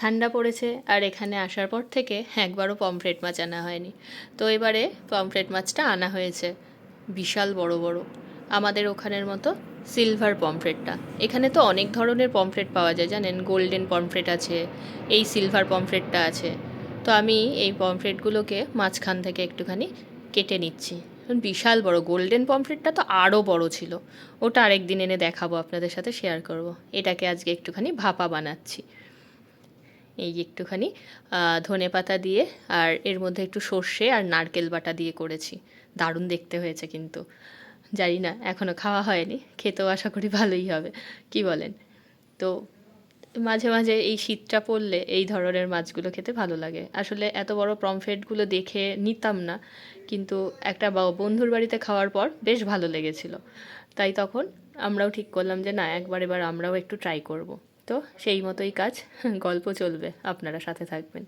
ঠান্ডা পড়েছে আর এখানে আসার পর থেকে একবারও পমফ্রেট মাছ আনা হয়নি। তো এবারে পমফ্রেট মাছটা আনা হয়েছে, বিশাল বড় বড়, আমাদের ওখানের মতো সিলভার পমফ্রেটটা। এখানে তো অনেক ধরনের পমফ্রেট পাওয়া যায় জানেন, গোল্ডেন পমফ্রেট আছে, এই সিলভার পমফ্রেটটা আছে। তো আমি এই পমফ্রেটগুলোকে মাঝখান থেকে একটুখানি কেটে নিচ্ছি। বিশাল বড় গোল্ডেন পমফ্রেটটা তো আরও বড় ছিল, ওটা আরেক দিন এনে দেখাবো, আপনাদের সাথে শেয়ার করব। এটাকে আজকে একটুখানি ভাপা বানাচ্ছি। এই একটুখানি ধনেপাতা দিয়ে আর এর মধ্যে একটু সর্ষে আর নারকেল বাটা দিয়ে করেছি। দারুণ দেখতে হয়েছে কিন্তু, জানি না এখনও খাওয়া হয়নি, খেতেও আশা করি ভালোই হবে, কি বলেন? তো মাঝে মাঝে এই শীতটা পড়লে এই ধরনের মাছগুলো খেতে ভালো লাগে। আসলে এত বড় পমফ্রেটগুলো দেখে নিতাম না, কিন্তু একটা বন্ধুর বাড়িতে খাওয়ার পর বেশ ভালো লেগেছিল। তাই তখন আমরাও ঠিক করলাম যে না, এবার আমরাও একটু ট্রাই করব। তো সেই মতোই কাজ, গল্প চলবে, আপনারা সাথে থাকবেন।